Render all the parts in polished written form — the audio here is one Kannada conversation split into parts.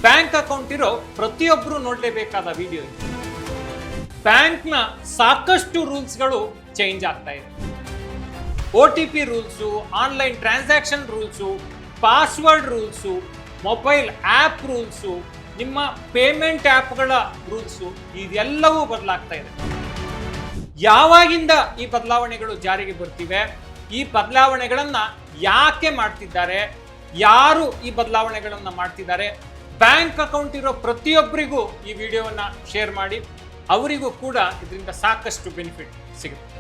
ಬ್ಯಾಂಕ್ ಅಕೌಂಟ್ ಇರೋ ಪ್ರತಿಯೊಬ್ಬರು ನೋಡಲೇಬೇಕಾದ ವಿಡಿಯೋ ಇದು. ಬ್ಯಾಂಕ್ನ ಸಾಕಷ್ಟು ರೂಲ್ಸ್ಗಳು ಚೇಂಜ್ ಆಗ್ತಾ ಇದೆ. OTP rules, online transaction rules, password rules, mobile app rules, ನಿಮ್ಮ ಪೇಮೆಂಟ್ ಆ್ಯಪ್ಗಳ ರೂಲ್ಸು ಇದೆಲ್ಲವೂ ಬದಲಾಗ್ತಾ ಇದೆ. ಯಾವಾಗಿಂದ ಈ ಬದಲಾವಣೆಗಳು ಜಾರಿಗೆ ಬರ್ತಿವೆ, ಈ ಬದಲಾವಣೆಗಳನ್ನ ಯಾಕೆ ಮಾಡ್ತಿದ್ದಾರೆ, ಯಾರು ಈ ಬದಲಾವಣೆಗಳನ್ನ ಮಾಡ್ತಿದ್ದಾರೆ, ಬ್ಯಾಂಕ್ ಅಕೌಂಟ್ ಇರೋ ಪ್ರತಿಯೊಬ್ಬರಿಗೂ ಈ ವಿಡಿಯೋವನ್ನ ಶೇರ್ ಮಾಡಿ, ಅವರಿಗೂ ಕೂಡ ಇದರಿಂದ ಸಾಕಷ್ಟು ಬೆನಿಫಿಟ್ ಸಿಗುತ್ತೆ.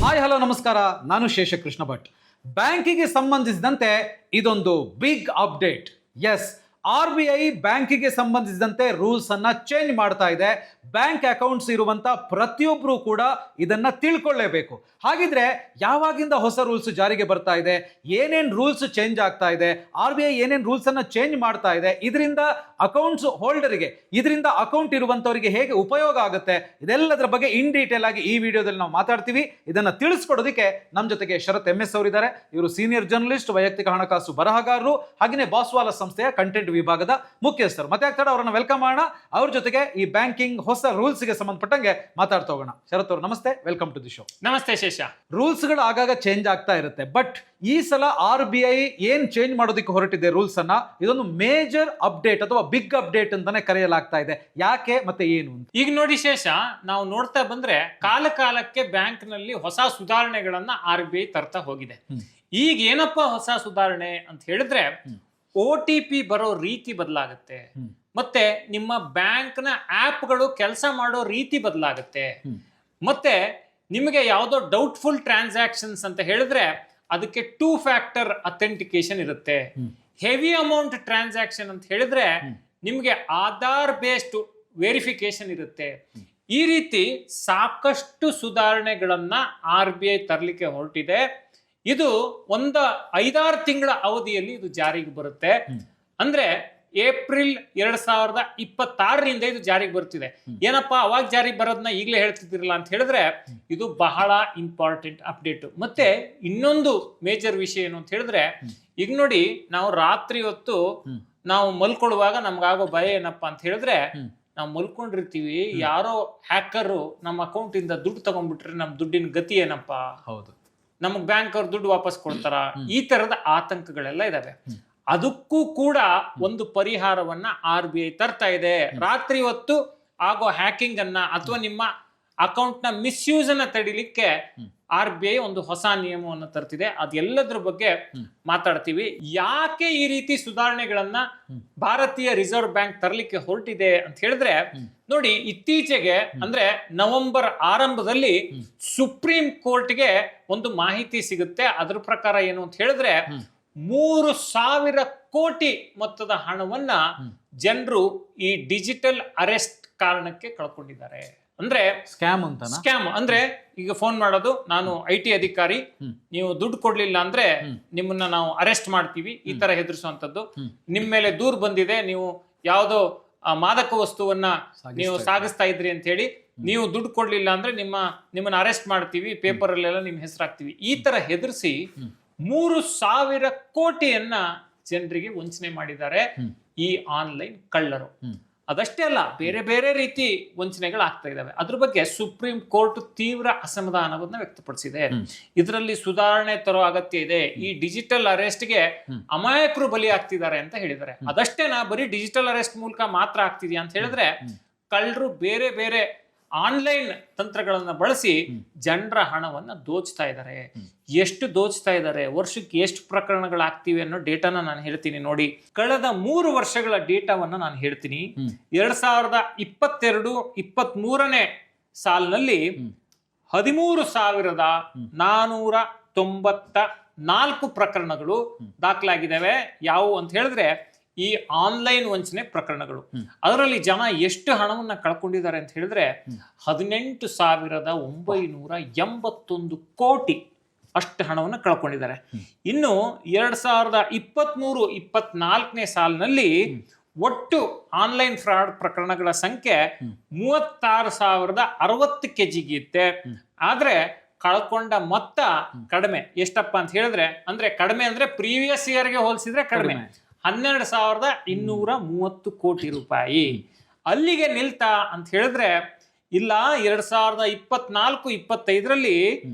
ಹಾಯ್ ಹಲೋ ನಮಸ್ಕಾರ, ನಾನು ಶೇಷಕೃಷ್ಣ ಭಟ್. ಬ್ಯಾಂಕಿಗೆ ಸಂಬಂಧಿಸಿದಂತೆ ಇದೊಂದು ಬಿಗ್ ಅಪ್ಡೇಟ್. ಎಸ್, RBI ಬ್ಯಾಂಕಿಗೆ ಸಂಬಂಧಿಸಿದಂತೆ ರೂಲ್ಸ್ ಅನ್ನ ಚೇಂಜ್ ಮಾಡ್ತಾ ಇದೆ. ಬ್ಯಾಂಕ್ ಅಕೌಂಟ್ಸ್ ಇರುವಂತ ಪ್ರತಿಯೊಬ್ಬರು ಕೂಡ ಇದನ್ನ ತಿಳ್ಕೊಳ್ಳೇಬೇಕು. ಹಾಗಿದ್ರೆ ಯಾವಾಗಿಂದ ಹೊಸ ರೂಲ್ಸ್ ಜಾರಿಗೆ ಬರ್ತಾ ಇದೆ, ಏನೇನ್ ರೂಲ್ಸ್ ಚೇಂಜ್ ಆಗ್ತಾ ಇದೆ, RBI ಏನೇನ್ ರೂಲ್ಸ್ ಅನ್ನ ಚೇಂಜ್ ಮಾಡ್ತಾ ಇದೆ, ಇದರಿಂದ ಅಕೌಂಟ್ಸ್ ಹೋಲ್ಡರ್ಗೆ, ಇದರಿಂದ ಅಕೌಂಟ್ ಇರುವಂತವರಿಗೆ ಹೇಗೆ ಉಪಯೋಗ ಆಗುತ್ತೆ, ಇದೆಲ್ಲದರ ಬಗ್ಗೆ ಇನ್ ಡೀಟೇಲ್ ಆಗಿ ಈ ವಿಡಿಯೋದಲ್ಲಿ ನಾವು ಮಾತಾಡ್ತೀವಿ. ಇದನ್ನ ತಿಳಿಸ್ಕೊಡೋದಕ್ಕೆ ನಮ್ಮ ಜೊತೆಗೆ ಶರತ್ MS ಅವರಿದ್ದಾರೆ. ಇವರು ಸೀನಿಯರ್ ಜರ್ನಲಿಸ್ಟ್, ವೈಯಕ್ತಿಕ ಹಣಕಾಸು ಬರಹಗಾರರು, ಹಾಗೆಯೇ ಬಾಸ್ವಾಲ ಸಂಸ್ಥೆಯ ಕಂಟೆಂಟ್ ವಿಭಾಗದ ಮುಖ್ಯಸ್ಥರು. ಮತ್ತೆ ಆಗ್ತಾರ ಅವರನ್ನ ವೆಲ್ಕಮ್ ಮಾಡೋಣ. ಅವ್ರ ಜೊತೆಗೆ ಈ ಬ್ಯಾಂಕಿಂಗ್ ಹೊಸ ರೂಲ್ಸ್ ಗೆ ಸಂಬಂಧಪಟ್ಟಂಗೆ ಮಾತಾಡ್ತಾ ಹೋಗೋಣ. ಶರತ್ ಅವರು ನಮಸ್ತೆ, ವೆಲ್ಕಮ್ ಟು ದಿ ಶೋ. ನಮಸ್ತೆ ಶೇಷ. ರೂಲ್ಸ್ ಗಳು ಆಗಾಗ ಚೇಂಜ್ ಆಗ್ತಾ ಇರುತ್ತೆ, ಬಟ್ ಈ ಸಲ RBI ಏನ್ ಚೇಂಜ್ ಮಾಡೋದಕ್ಕೆ ಹೊರಟಿದೆ ರೂಲ್ಸ್ ಅನ್ನ, ಇದೊಂದು ಮೇಜರ್ ಅಪ್ಡೇಟ್ ಅಥವಾ ಬಿಗ್ ಅಪ್ಡೇಟ್ ಅಂತಾನೆ ಕರೆಯಲಾಗ್ತಾ ಇದೆ. ಯಾಕೆ ಮತ್ತೆ ಏನು ಅಂತ ಈಗ ನೋಡಿ ಶೇಷ, ನಾವು ನೋಡ್ತಾ ಬಂದ್ರೆ ಕಾಲ ಕಾಲಕ್ಕೆ ಬ್ಯಾಂಕ್ ನಲ್ಲಿ ಹೊಸ ಸುಧಾರಣೆಗಳನ್ನ RBI ತರ್ತಾ ಹೋಗಿದೆ. ಈಗ ಏನಪ್ಪ ಹೊಸ ಸುಧಾರಣೆ ಅಂತ ಹೇಳಿದ್ರೆ, OTP ಬರೋ ರೀತಿ ಬದಲಾಗುತ್ತೆ, ಮತ್ತೆ ನಿಮ್ಮ ಬ್ಯಾಂಕ್ನ ಆ್ಯಪ್ಗಳು ಕೆಲಸ ಮಾಡೋ ರೀತಿ ಬದಲಾಗುತ್ತೆ, ಮತ್ತೆ ನಿಮಗೆ ಯಾವುದೋ ಡೌಟ್ಫುಲ್ ಟ್ರಾನ್ಸಾಕ್ಷನ್ಸ್ ಅಂತ ಹೇಳಿದ್ರೆ ಅದಕ್ಕೆ 2 ಫ್ಯಾಕ್ಟರ್ ಅಥೆಂಟಿಕೇಶನ್ ಇರುತ್ತೆ. ಹೆವಿ ಅಮೌಂಟ್ ಟ್ರಾನ್ಸಾಕ್ಷನ್ ಅಂತ ಹೇಳಿದ್ರೆ ನಿಮಗೆ ಆಧಾರ್ ಬೇಸ್ಡ್ ವೆರಿಫಿಕೇಶನ್ ಇರುತ್ತೆ. ಈ ರೀತಿ ಸಾಕಷ್ಟು ಸುಧಾರಣೆಗಳನ್ನ RBI ತರಲಿಕ್ಕೆ ಹೊರಟಿದೆ. ಇದು ಒಂದು 5-6 ತಿಂಗಳ ಅವಧಿಯಲ್ಲಿ ಇದು ಜಾರಿಗೆ ಬರುತ್ತೆ. ಅಂದ್ರೆ ಏಪ್ರಿಲ್ 2026ರಿಂದ ಇದು ಜಾರಿಗೆ ಬರ್ತಿದೆ. ಏನಪ್ಪಾ ಅವಾಗ ಜಾರಿಗೆ ಬರೋದನ್ನ ಈಗಲೇ ಹೇಳ್ತಿದ್ದಿರಲ್ಲ ಅಂತ ಹೇಳಿದ್ರೆ, ಇದು ಬಹಳ ಇಂಪಾರ್ಟೆಂಟ್ ಅಪ್ಡೇಟ್. ಮತ್ತೆ ಇನ್ನೊಂದು ಮೇಜರ್ ವಿಷಯ ಏನು ಅಂತ ಹೇಳಿದ್ರೆ, ಈಗ ನೋಡಿ, ನಾವು ರಾತ್ರಿ ಹೊತ್ತು ನಾವು ಮಲ್ಕೊಳ್ಳುವಾಗ ನಮ್ಗಾಗೋ ಭಯ ಏನಪ್ಪಾ ಅಂತ ಹೇಳಿದ್ರೆ, ನಾವು ಮಲ್ಕೊಂಡಿರ್ತೀವಿ, ಯಾರೋ ಹ್ಯಾಕರು ನಮ್ಮ ಅಕೌಂಟ್ ಇಂದ ದುಡ್ಡು ತಗೊಂಡ್ಬಿಟ್ರೆ ನಮ್ ದುಡ್ಡಿನ ಗತಿ ಏನಪ್ಪಾ, ಹೌದು, ನಮಗ್ ಬ್ಯಾಂಕ್ ಅವ್ರು ದುಡ್ಡು ವಾಪಸ್ ಕೊಡ್ತಾರ, ಈ ತರದ ಆತಂಕಗಳೆಲ್ಲ ಇದಾವೆ. ಅದಕ್ಕೂ ಕೂಡ ಒಂದು ಪರಿಹಾರವನ್ನ RBI ತರ್ತಾ ಇದೆ. ರಾತ್ರಿ ಹೊತ್ತು ಆಗೋ ಹ್ಯಾಕಿಂಗ್ ಅನ್ನ ಅಥವಾ ನಿಮ್ಮ ಅಕೌಂಟ್ ನ ಮಿಸ್ಯೂಸ್ ಅನ್ನ ತಡಿಲಿಕ್ಕೆ RBI ಒಂದು ಹೊಸ ನಿಯಮವನ್ನು ತರ್ತಿದೆ. ಅದೆಲ್ಲದ್ರ ಬಗ್ಗೆ ಮಾತಾಡ್ತೀವಿ. ಯಾಕೆ ಈ ರೀತಿ ಸುಧಾರಣೆಗಳನ್ನ ಭಾರತೀಯ ರಿಸರ್ವ್ ಬ್ಯಾಂಕ್ ತರಲಿಕ್ಕೆ ಹೊರಟಿದೆ ಅಂತ ಹೇಳಿದ್ರೆ, ನೋಡಿ, ಇತ್ತೀಚೆಗೆ ಅಂದ್ರೆ ನವೆಂಬರ್ ಆರಂಭದಲ್ಲಿ ಸುಪ್ರೀಂ ಕೋರ್ಟ್ಗೆ ಒಂದು ಮಾಹಿತಿ ಸಿಗುತ್ತೆ. ಅದ್ರ ಪ್ರಕಾರ ಏನು ಅಂತ ಹೇಳಿದ್ರೆ, 3,000 ಕೋಟಿ ಮೊತ್ತದ ಹಣವನ್ನ ಜನರು ಈ ಡಿಜಿಟಲ್ ಅರೆಸ್ಟ್ ಕಾರಣಕ್ಕೆ ಕಳ್ಕೊಂಡಿದ್ದಾರೆ. ಅಂದ್ರೆ ಸ್ಕ್ಯಾಮ್ ಅಂತ. ಸ್ಕ್ಯಾಮ್ ಅಂದ್ರೆ ಈಗ ಫೋನ್ ಮಾಡೋದು, ನಾನು IT ಅಧಿಕಾರಿ, ನೀವು ದುಡ್ಡು ಕೊಡ್ಲಿಲ್ಲ ಅಂದ್ರೆ ನಿಮ್ಮನ್ನ ನಾವು ಅರೆಸ್ಟ್ ಮಾಡ್ತೀವಿ, ಈ ತರ ಹೆದರಿಸುವಂತದ್ದು. ನಿಮ್ ಮೇಲೆ ದೂರು ಬಂದಿದೆ, ನೀವು ಯಾವ್ದೋ ಮಾದಕ ವಸ್ತುವನ್ನ ನೀವು ಸಾಗಿಸ್ತಾ ಇದ್ರಿ ಅಂತ ಹೇಳಿ, ನೀವು ದುಡ್ಡು ಕೊಡ್ಲಿಲ್ಲ ಅಂದ್ರೆ ನಿಮ್ಮನ್ನ ಅರೆಸ್ಟ್ ಮಾಡ್ತೀವಿ, ಪೇಪರ್ ಅಲ್ಲೆಲ್ಲ ನಿಮ್ ಹೆಸರಾಗ್ತೀವಿ, ಈ ತರ ಹೆದರ್ಸಿ 3,000 ಕೋಟಿಯನ್ನ ಜನರಿಗೆ ವಂಚನೆ ಮಾಡಿದ್ದಾರೆ ಈ ಆನ್ಲೈನ್ ಕಳ್ಳರು. ಅದಷ್ಟೇ ಅಲ್ಲ, ಬೇರೆ ಬೇರೆ ರೀತಿ ವಂಚನೆಗಳು ಆಗ್ತಾ ಇದಾವೆ. ಅದ್ರ ಬಗ್ಗೆ ಸುಪ್ರೀಂ ಕೋರ್ಟ್ ತೀವ್ರ ಅಸಮಾಧಾನವನ್ನ ವ್ಯಕ್ತಪಡಿಸಿದೆ. ಇದರಲ್ಲಿ ಸುಧಾರಣೆ ತರೋ ಅಗತ್ಯ ಇದೆ. ಈ ಡಿಜಿಟಲ್ ಅರೆಸ್ಟ್ಗೆ ಅಮಾಯಕರು ಬಲಿ ಆಗ್ತಿದ್ದಾರೆ ಅಂತ ಹೇಳಿದ್ದಾರೆ. ಅದಷ್ಟೇನಾ, ಬರೀ ಡಿಜಿಟಲ್ ಅರೆಸ್ಟ್ ಮೂಲಕ ಮಾತ್ರ ಆಗ್ತಿದ್ಯಾ ಅಂತ ಹೇಳಿದ್ರೆ, ಕಳ್ಳರು ಬೇರೆ ಬೇರೆ ಆನ್ಲೈನ್ ತಂತ್ರಗಳನ್ನ ಬಳಸಿ ಜನರ ಹಣವನ್ನ ದೋಚ್ತಾ ಇದ್ದಾರೆ. ಎಷ್ಟು ದೋಚ್ತಾ ಇದ್ದಾರೆ, ವರ್ಷಕ್ಕೆ ಎಷ್ಟು ಪ್ರಕರಣಗಳಾಗ್ತಿವೆ ಅನ್ನೋ ಡೇಟಾನ ನಾನು ಹೇಳ್ತೀನಿ ನೋಡಿ. ಕಳೆದ 3 ವರ್ಷಗಳ ಡೇಟಾವನ್ನ ನಾನು ಹೇಳ್ತೀನಿ. 2022-23ನೇ ಸಾಲಿನಲ್ಲಿ 13,494 ಪ್ರಕರಣಗಳು ದಾಖಲಾಗಿದ್ದಾವೆ. ಯಾವುವು ಅಂತ ಹೇಳಿದ್ರೆ ಈ ಆನ್ಲೈನ್ ವಂಚನೆ ಪ್ರಕರಣಗಳು. ಅದರಲ್ಲಿ ಜನ ಎಷ್ಟು ಹಣವನ್ನ ಕಳ್ಕೊಂಡಿದ್ದಾರೆ ಅಂತ ಹೇಳಿದ್ರೆ 18,981 ಕೋಟಿ ಅಷ್ಟು ಹಣವನ್ನು ಕಳ್ಕೊಂಡಿದ್ದಾರೆ. ಇನ್ನು 2023-24ನೇ ಸಾಲಿನಲ್ಲಿ ಒಟ್ಟು ಆನ್ಲೈನ್ ಫ್ರಾಡ್ ಪ್ರಕರಣಗಳ ಸಂಖ್ಯೆ 36,060 ಕೆಜಿಗಿತ್ತೆ. ಆದ್ರೆ ಕಳ್ಕೊಂಡ ಮೊತ್ತ ಕಡಿಮೆ. ಎಷ್ಟಪ್ಪ ಅಂತ ಹೇಳಿದ್ರೆ ಅಂದ್ರೆ ಕಡಿಮೆ ಅಂದ್ರೆ ಪ್ರೀವಿಯಸ್ ಇಯರ್ಗೆ ಹೋಲಿಸಿದ್ರೆ ಕಡಿಮೆ, 12,230 ಕೋಟಿ ರೂಪಾಯಿ. ಅಲ್ಲಿಗೆ ನಿಲ್ತಾ ಅಂತ ಹೇಳಿದ್ರೆ ಇಲ್ಲ 2024-25ರಲ್ಲಿ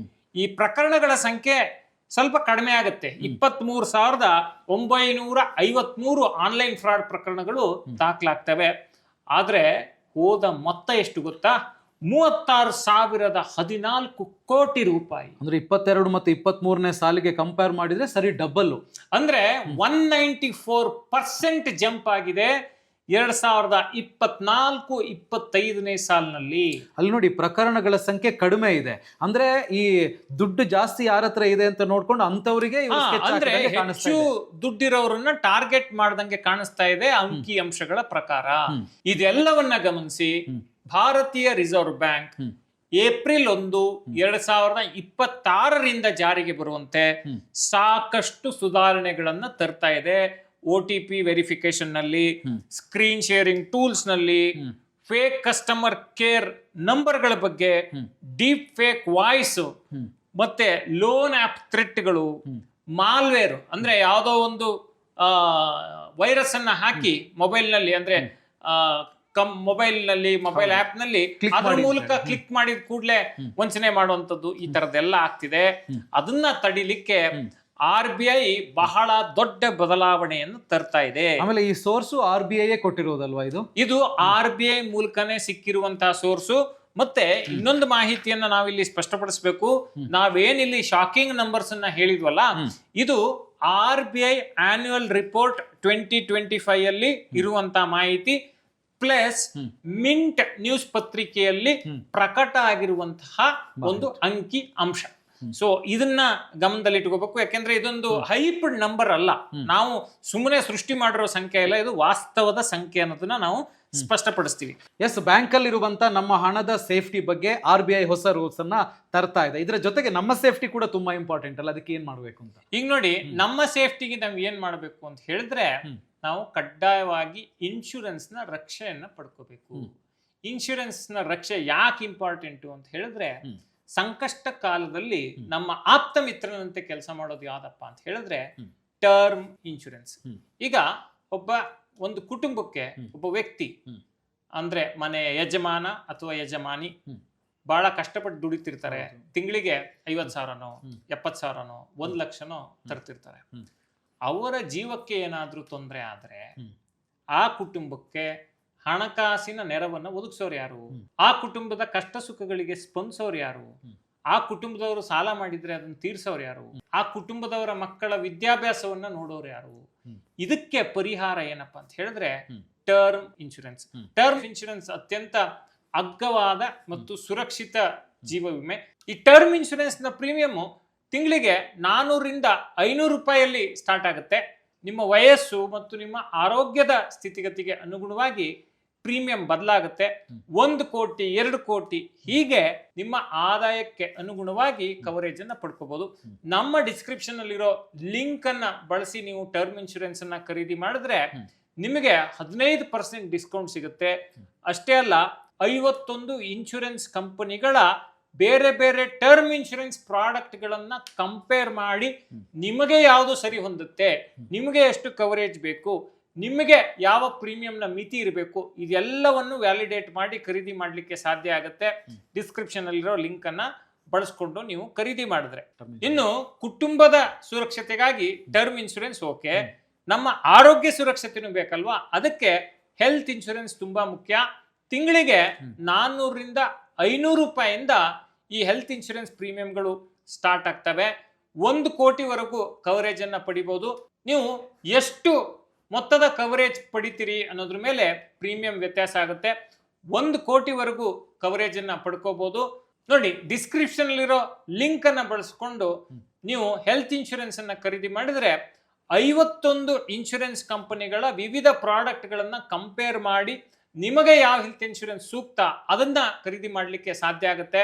ಈ ಪ್ರಕರಣಗಳ ಸಂಖ್ಯೆ ಸ್ವಲ್ಪ ಕಡಿಮೆ ಆಗುತ್ತೆ. 23,953 ಆನ್ಲೈನ್ ಫ್ರಾಡ್ ಪ್ರಕರಣಗಳು ದಾಖಲಾಗ್ತವೆ. ಆದ್ರೆ ಹೋದ ಮೊತ್ತ ಎಷ್ಟು ಗೊತ್ತಾ? 36,014 ಕೋಟಿ ರೂಪಾಯಿ. ಅಂದ್ರೆ 22 ಮತ್ತು 23ನೇ ಸಾಲಿಗೆ ಕಂಪೇರ್ ಮಾಡಿದ್ರೆ ಸರಿ ಡಬಲ್. ಅಂದ್ರೆ 194% ಜಂಪ್ ಆಗಿದೆ 2024-25ನೇ ಸಾಲಿನಲ್ಲಿ. ಅಲ್ಲಿ ನೋಡಿ, ಪ್ರಕರಣಗಳ ಸಂಖ್ಯೆ ಕಡಿಮೆ ಇದೆ ಅಂದ್ರೆ ಈ ದುಡ್ಡು ಜಾಸ್ತಿ ಯಾರ ಹತ್ರ ಇದೆ ಅಂತ ನೋಡ್ಕೊಂಡು ಅಂತವರಿಗೆ ಅಂದ್ರೆ ಹೆಚ್ಚು ದುಡ್ಡಿರೋರನ್ನ ಟಾರ್ಗೆಟ್ ಮಾಡ್ದಂಗೆ ಕಾಣಿಸ್ತಾ ಇದೆ ಅಂಕಿ ಅಂಶಗಳ ಪ್ರಕಾರ. ಇದೆಲ್ಲವನ್ನ ಗಮನಿಸಿ ಭಾರತೀಯ ರಿಸರ್ವ್ ಬ್ಯಾಂಕ್ ಏಪ್ರಿಲ್ 1, 2026ರಿಂದ ಜಾರಿಗೆ ಬರುವಂತೆ ಸಾಕಷ್ಟು ಸುಧಾರಣೆಗಳನ್ನ ತರ್ತಾ ಇದೆ. OTP ವೆರಿಫಿಕೇಶನ್ ನಲ್ಲಿ, ಸ್ಕ್ರೀನ್ ಶೇರಿಂಗ್ ಟೂಲ್ಸ್ ನಲ್ಲಿ, ಫೇಕ್ ಕಸ್ಟಮರ್ ಕೇರ್ ನಂಬರ್ಗಳ ಬಗ್ಗೆ, ಡೀಪ್ ಫೇಕ್ ವಾಯ್ಸ್, ಮತ್ತೆ ಲೋನ್ ಆಪ್ ಥ್ರೆಟ್ಗಳು, ಮಾಲ್ವೇರ್ ಅಂದ್ರೆ ಯಾವುದೋ ಒಂದು ವೈರಸ್ ಅನ್ನ ಹಾಕಿ ಮೊಬೈಲ್ ನಲ್ಲಿ ಅಂದ್ರೆ ಮೊಬೈಲ್ ಆಪ್ ನಲ್ಲಿ ಅದ್ರ ಮೂಲಕ ಕ್ಲಿಕ್ ಮಾಡಿದ ಕೂಡಲೇ ವಂಚನೆ ಮಾಡುವಂತದ್ದು, ಈ ತರದೆಲ್ಲ ಆಗ್ತಿದೆ. ಅದನ್ನ ತಡಿಲಿಕ್ಕೆ RBI ಬಹಳ ದೊಡ್ಡ ಬದಲಾವಣೆಯನ್ನು ತರ್ತಾ ಇದೆ. ಆಮೇಲೆ ಈ ಸೋರ್ಸು RBI ಕೊಟ್ಟಿರೋದಲ್ವಾ? ಇದು RBI ಮೂಲಕನೇ ಸಿಕ್ಕಿರುವಂತಹ ಸೋರ್ಸು. ಮತ್ತೆ ಇನ್ನೊಂದು ಮಾಹಿತಿಯನ್ನ ನಾವಿಲ್ಲಿ ಸ್ಪಷ್ಟಪಡಿಸಬೇಕು. ನಾವೇನಿಲ್ಲಿ ಶಾಕಿಂಗ್ ನಂಬರ್ಸ್ ಅನ್ನ ಹೇಳಿದ್ವಲ್ಲ, ಇದು RBI ಆನ್ಯುವಲ್ ರಿಪೋರ್ಟ್ 2025 ಅಲ್ಲಿ ಇರುವಂತಹ ಮಾಹಿತಿ ಪ್ಲಸ್ ಮಿಂಟ್ ನ್ಯೂಸ್ ಪತ್ರಿಕೆಯಲ್ಲಿ ಪ್ರಕಟ ಆಗಿರುವಂತಹ ಒಂದು ಅಂಕಿ ಅಂಶ. ಸೊ ಇದನ್ನ ಗಮನದಲ್ಲಿಟ್ಕೋಬೇಕು. ಯಾಕೆಂದ್ರೆ ಇದೊಂದು ಹೈಪ್ಡ್ ನಂಬರ್ ಅಲ್ಲ, ನಾವು ಸುಮ್ಮನೆ ಸೃಷ್ಟಿ ಮಾಡಿರೋ ಸಂಖ್ಯೆ ಇಲ್ಲ, ಇದು ವಾಸ್ತವದ ಸಂಖ್ಯೆ ಅನ್ನೋದನ್ನ ನಾವು ಸ್ಪಷ್ಟಪಡಿಸ್ತೀವಿ. ಎಸ್, ಬ್ಯಾಂಕ್ ಅಲ್ಲಿ ಇರುವಂತ ನಮ್ಮ ಹಣದ ಸೇಫ್ಟಿ ಬಗ್ಗೆ RBI ಹೊಸ ರೂಲ್ಸ್ ಅನ್ನ ತರ್ತಾ ಇದೆ. ಇದರ ಜೊತೆಗೆ ನಮ್ಮ ಸೇಫ್ಟಿ ಕೂಡ ತುಂಬಾ ಇಂಪಾರ್ಟೆಂಟ್ ಅಲ್ಲ, ಅದಕ್ಕೆ ಏನ್ ಮಾಡ್ಬೇಕು ಅಂತ. ಈಗ ನೋಡಿ, ನಮ್ಮ ಸೇಫ್ಟಿಗೆ ನಾವ್ ಏನ್ ಮಾಡ್ಬೇಕು ಅಂತ ಹೇಳಿದ್ರೆ, ನಾವು ಕಡ್ಡಾಯವಾಗಿ ಇನ್ಶೂರೆನ್ಸ್ ನ ರಕ್ಷೆಯನ್ನ ಪಡ್ಕೋಬೇಕು. ಇನ್ಶೂರೆನ್ಸ್ ನ ರಕ್ಷೆ ಯಾಕೆ ಇಂಪಾರ್ಟೆಂಟ್ ಅಂತ ಹೇಳಿದ್ರೆ, ಸಂಕಷ್ಟ ಕಾಲದಲ್ಲಿ ನಮ್ಮ ಆಪ್ತ ಮಿತ್ರನಂತೆ ಕೆಲಸ ಮಾಡೋದು ಯಾವ್ದಪ್ಪ ಅಂತ ಹೇಳಿದ್ರೆ ಟರ್ಮ್ ಇನ್ಶೂರೆನ್ಸ್. ಈಗ ಒಂದು ಕುಟುಂಬಕ್ಕೆ ಒಬ್ಬ ವ್ಯಕ್ತಿ ಅಂದ್ರೆ ಮನೆ ಯಜಮಾನ ಅಥವಾ ಯಜಮಾನಿ ಬಹಳ ಕಷ್ಟಪಟ್ಟು ದುಡಿತಿರ್ತಾರೆ. ತಿಂಗಳಿಗೆ 50,000ನೋ 70,000ನೋ 1,00,000ನೋ ತರ್ತಿರ್ತಾರೆ. ಅವರ ಜೀವಕ್ಕೆ ಏನಾದ್ರೂ ತೊಂದರೆ ಆದ್ರೆ ಆ ಕುಟುಂಬಕ್ಕೆ ಹಣಕಾಸಿನ ನೆರವನ್ನ ಒದಗಿಸೋರು ಯಾರು? ಆ ಕುಟುಂಬದ ಕಷ್ಟ ಸುಖಗಳಿಗೆ ಸ್ಪಂದಿಸೋರು ಯಾರು? ಆ ಕುಟುಂಬದವರು ಸಾಲ ಮಾಡಿದ್ರೆ ಅದನ್ನ ತೀರ್ಸೋರು ಯಾರು? ಆ ಕುಟುಂಬದವರ ಮಕ್ಕಳ ವಿದ್ಯಾಭ್ಯಾಸವನ್ನ ನೋಡೋರು ಯಾರು? ಇದಕ್ಕೆ ಪರಿಹಾರ ಏನಪ್ಪಾ ಅಂತ ಹೇಳಿದ್ರೆ ಟರ್ಮ್ ಇನ್ಶೂರೆನ್ಸ್. ಟರ್ಮ್ ಇನ್ಶೂರೆನ್ಸ್ ಅತ್ಯಂತ ಅಗ್ಗವಾದ ಮತ್ತು ಸುರಕ್ಷಿತ ಜೀವ ವಿಮೆ. ಈ ಟರ್ಮ್ ಇನ್ಶೂರೆನ್ಸ್ ನ ಪ್ರೀಮಿಯಂ ತಿಂಗಳಿಗೆ 400ರಿಂದ 500 ರೂಪಾಯಿಯಲ್ಲಿ ಸ್ಟಾರ್ಟ್ ಆಗುತ್ತೆ. ನಿಮ್ಮ ವಯಸ್ಸು ಮತ್ತು ನಿಮ್ಮ ಆರೋಗ್ಯದ ಸ್ಥಿತಿಗತಿಗೆ ಅನುಗುಣವಾಗಿ ಪ್ರೀಮಿಯಂ ಬದಲಾಗುತ್ತೆ. 1 ಕೋಟಿ 2 ಕೋಟಿ ಹೀಗೆ ನಿಮ್ಮ ಆದಾಯಕ್ಕೆ ಅನುಗುಣವಾಗಿ ಕವರೇಜ್ ಅನ್ನ ಪಡ್ಕೋಬಹುದು. ನಮ್ಮ ಡಿಸ್ಕ್ರಿಪ್ಷನ್ ಅಲ್ಲಿರೋ ಲಿಂಕ್ ಅನ್ನ ಬಳಸಿ ನೀವು ಟರ್ಮ್ ಇನ್ಶೂರೆನ್ಸ್ ಅನ್ನ ಖರೀದಿ ಮಾಡಿದ್ರೆ ನಿಮಗೆ 15% ಡಿಸ್ಕೌಂಟ್ ಸಿಗುತ್ತೆ. ಅಷ್ಟೇ ಅಲ್ಲ, 51 ಇನ್ಶೂರೆನ್ಸ್ ಕಂಪನಿಗಳ ಬೇರೆ ಬೇರೆ ಟರ್ಮ್ ಇನ್ಶೂರೆನ್ಸ್ ಪ್ರಾಡಕ್ಟ್ ಗಳನ್ನ ಕಂಪೇರ್ ಮಾಡಿ ನಿಮಗೆ ಯಾವುದು ಸರಿ ಹೊಂದುತ್ತೆ, ನಿಮಗೆ ಎಷ್ಟು ಕವರೇಜ್ ಬೇಕು, ನಿಮಗೆ ಯಾವ ಪ್ರೀಮಿಯಂನ ಮಿತಿ ಇರಬೇಕು, ಇದೆಲ್ಲವನ್ನು ವ್ಯಾಲಿಡೇಟ್ ಮಾಡಿ ಖರೀದಿ ಮಾಡಲಿಕ್ಕೆ ಸಾಧ್ಯ ಆಗುತ್ತೆ. ಡಿಸ್ಕ್ರಿಪ್ಷನ್ ಅಲ್ಲಿರೋ ಲಿಂಕ್ ಅನ್ನ ಬಳಸ್ಕೊಂಡು ನೀವು ಖರೀದಿ ಮಾಡಿದ್ರೆ. ಇನ್ನು ಕುಟುಂಬದ ಸುರಕ್ಷತೆಗಾಗಿ ಟರ್ಮ್ ಇನ್ಶೂರೆನ್ಸ್ ಓಕೆ, ನಮ್ಮ ಆರೋಗ್ಯ ಸುರಕ್ಷತೆನೂ ಬೇಕಲ್ವಾ, ಅದಕ್ಕೆ ಹೆಲ್ತ್ ಇನ್ಶೂರೆನ್ಸ್ ತುಂಬಾ ಮುಖ್ಯ. ತಿಂಗಳಿಗೆ 400ರಿಂದ 500 ರೂಪಾಯಿಯಿಂದ ಈ ಹೆಲ್ತ್ ಇನ್ಶೂರೆನ್ಸ್ ಪ್ರೀಮಿಯಂಗಳು ಸ್ಟಾರ್ಟ್ ಆಗ್ತವೆ. 1 ಕೋಟಿವರೆಗೂ ಕವರೇಜ್ ಅನ್ನ ಪಡಿಬಹುದು. ನೀವು ಎಷ್ಟು ಮೊತ್ತದ ಕವರೇಜ್ ಪಡಿತೀರಿ ಅನ್ನೋದ್ರ ಮೇಲೆ ಪ್ರೀಮಿಯಂ ವ್ಯತ್ಯಾಸ ಆಗುತ್ತೆ. 1 ಕೋಟಿವರೆಗೂ ಕವರೇಜ್ ಅನ್ನ ಪಡ್ಕೋಬಹುದು. ನೋಡಿ, ಡಿಸ್ಕ್ರಿಪ್ಷನ್ ಅಲ್ಲಿರೋ ಲಿಂಕ್ ಅನ್ನ ಬಳಸ್ಕೊಂಡು ನೀವು ಹೆಲ್ತ್ ಇನ್ಶೂರೆನ್ಸ್ ಅನ್ನ ಖರೀದಿ ಮಾಡಿದ್ರೆ 51 ಇನ್ಶೂರೆನ್ಸ್ ಕಂಪನಿಗಳ ವಿವಿಧ ಪ್ರಾಡಕ್ಟ್ ಗಳನ್ನ ಕಂಪೇರ್ ಮಾಡಿ ನಿಮಗೆ ಯಾವ ಹೆಲ್ತ್ ಇನ್ಶೂರೆನ್ಸ್ ಸೂಕ್ತ ಅದನ್ನ ಖರೀದಿ ಮಾಡಲಿಕ್ಕೆ ಸಾಧ್ಯ ಆಗುತ್ತೆ.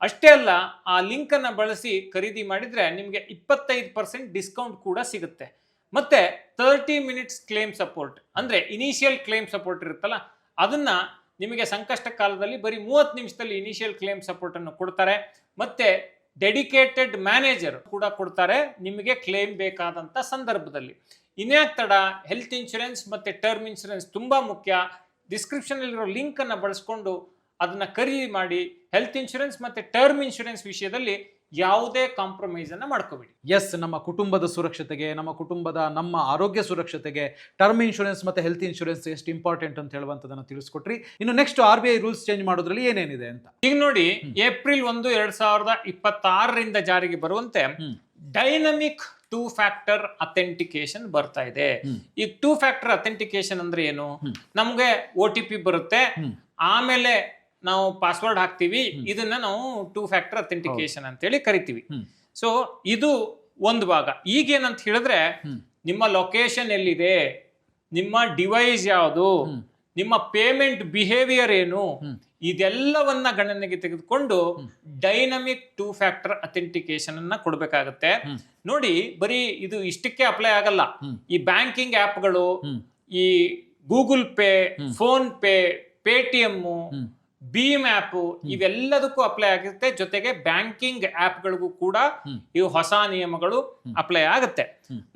ಅಷ್ಟೇ ಅಲ್ಲ, ಆ ಲಿಂಕ್ ಅನ್ನ ಬಳಸಿ ಖರೀದಿ ಮಾಡಿದ್ರೆ ನಿಮಗೆ 25% ಡಿಸ್ಕೌಂಟ್ ಕೂಡ ಸಿಗುತ್ತೆ. ಮತ್ತೆ 30 ಮಿನಿಟ್ಸ್ ಕ್ಲೇಮ್ ಸಪೋರ್ಟ್ ಅಂದ್ರೆ ಇನಿಷಿಯಲ್ ಕ್ಲೇಮ್ ಸಪೋರ್ಟ್ ಇರುತ್ತಲ್ಲ, ಅದನ್ನ ನಿಮಗೆ ಸಂಕಷ್ಟ ಕಾಲದಲ್ಲಿ ಬರೀ 30 ನಿಮಿಷದಲ್ಲಿ ಇನಿಷಿಯಲ್ ಕ್ಲೇಮ್ ಸಪೋರ್ಟ್ ಅನ್ನು ಕೊಡ್ತಾರೆ. ಮತ್ತೆ ಡೆಡಿಕೇಟೆಡ್ ಮ್ಯಾನೇಜರ್ ಕೂಡ ಕೊಡ್ತಾರೆ ನಿಮಗೆ ಕ್ಲೇಮ್ ಬೇಕಾದಂತ ಸಂದರ್ಭದಲ್ಲಿ. ಇನ್ಯಾಕ್ ತಡ, ಹೆಲ್ತ್ ಇನ್ಶೂರೆನ್ಸ್ ಮತ್ತೆ ಟರ್ಮ್ ಇನ್ಶೂರೆನ್ಸ್ ತುಂಬಾ ಮುಖ್ಯ. ಡಿಸ್ಕ್ರಿಪ್ಷನ್ ಅಲ್ಲಿರೋ ಲಿಂಕ್ ಅನ್ನ ಬಳಸ್ಕೊಂಡು ಅದನ್ನ ಖರೀದಿ ಮಾಡಿ. ಹೆಲ್ತ್ ಇನ್ಶೂರೆನ್ಸ್ ಮತ್ತೆ ಟರ್ಮ್ ಇನ್ಶೂರೆನ್ಸ್ ವಿಷಯದಲ್ಲಿ ಯಾವುದೇ ಕಾಂಪ್ರಮೈಸ್ ಅನ್ನ ಮಾಡ್ಕೋಬೇಡಿ. ಎಸ್, ನಮ್ಮ ಕುಟುಂಬದ ಸುರಕ್ಷತೆಗೆ, ನಮ್ಮ ಆರೋಗ್ಯ ಸುರಕ್ಷತೆಗೆ ಟರ್ಮ್ ಇನ್ಶೂರೆನ್ಸ್ ಮತ್ತೆ ಹೆಲ್ತ್ ಇನ್ಶೂರೆನ್ಸ್ ಎಷ್ಟು ಇಂಪಾರ್ಟೆಂಟ್ ಅಂತ ಹೇಳುವಂತದನ್ನ ತಿಳಿಸ್ಕೊಟ್ರಿ. ಇನ್ನು ನೆಕ್ಸ್ಟ್ RBI ರೂಲ್ಸ್ ಚೇಂಜ್ ಮಾಡೋದ್ರಲ್ಲಿ ಏನೇನಿದೆ ಅಂತ ಈಗ ನೋಡಿ, ಏಪ್ರಿಲ್ 1, 2026 ಜಾರಿಗೆ ಬರುವಂತೆ ಡೈನಮಿಕ್ 2 ಫ್ಯಾಕ್ಟರ್ ಅಥೆಂಟಿಕೇಶನ್ ಬರ್ತಾ ಇದೆ. ಈ 2 ಫ್ಯಾಕ್ಟರ್ ಅಥೆಂಟಿಕೇಶನ್ ಅಂದ್ರೆ ಏನು? ನಮ್ಗೆ OTP ಬರುತ್ತೆ, ಆಮೇಲೆ ನಾವು ಪಾಸ್ವರ್ಡ್ ಹಾಕ್ತಿವಿ, ಇದನ್ನ ನಾವು 2 ಫ್ಯಾಕ್ಟರ್ ಅಥೆಂಟಿಕೇಶನ್ ಅಂತೇಳಿ ಕರಿತೀವಿ. ಸೊ ಇದು ಒಂದು ಭಾಗ. ಈಗೇನಂತ ಹೇಳಿದ್ರೆ, ನಿಮ್ಮ ಲೊಕೇಶನ್ ಎಲ್ಲಿದೆ, ನಿಮ್ಮ ಡಿವೈಸ್ ಯಾವುದು, ನಿಮ್ಮ ಪೇಮೆಂಟ್ ಬಿಹೇವಿಯರ್ ಏನು, ಇದೆಲ್ಲವನ್ನ ಗಣನೆಗೆ ತೆಗೆದುಕೊಂಡು ಡೈನಮಿಕ್ 2 ಫ್ಯಾಕ್ಟರ್ ಅಥೆಂಟಿಕೇಶನ್ ಅನ್ನ ಕೊಡ್ಬೇಕಾಗತ್ತೆ. ನೋಡಿ, ಬರೀ ಇದು ಇಷ್ಟಕ್ಕೆ ಅಪ್ಲೈ ಆಗಲ್ಲ. ಈ ಬ್ಯಾಂಕಿಂಗ್ ಆಪ್ಗಳು, ಈ Google pay, phone pay, Paytm, ಭೀಮ್ ಆಪ್, ಇವೆಲ್ಲದಕ್ಕೂ ಅಪ್ಲೈ ಆಗುತ್ತೆ. ಜೊತೆಗೆ ಬ್ಯಾಂಕಿಂಗ್ ಆಪ್ಗಳಿಗೂ ಕೂಡ ಈ ಹೊಸ ನಿಯಮಗಳು ಅಪ್ಲೈ ಆಗುತ್ತೆ.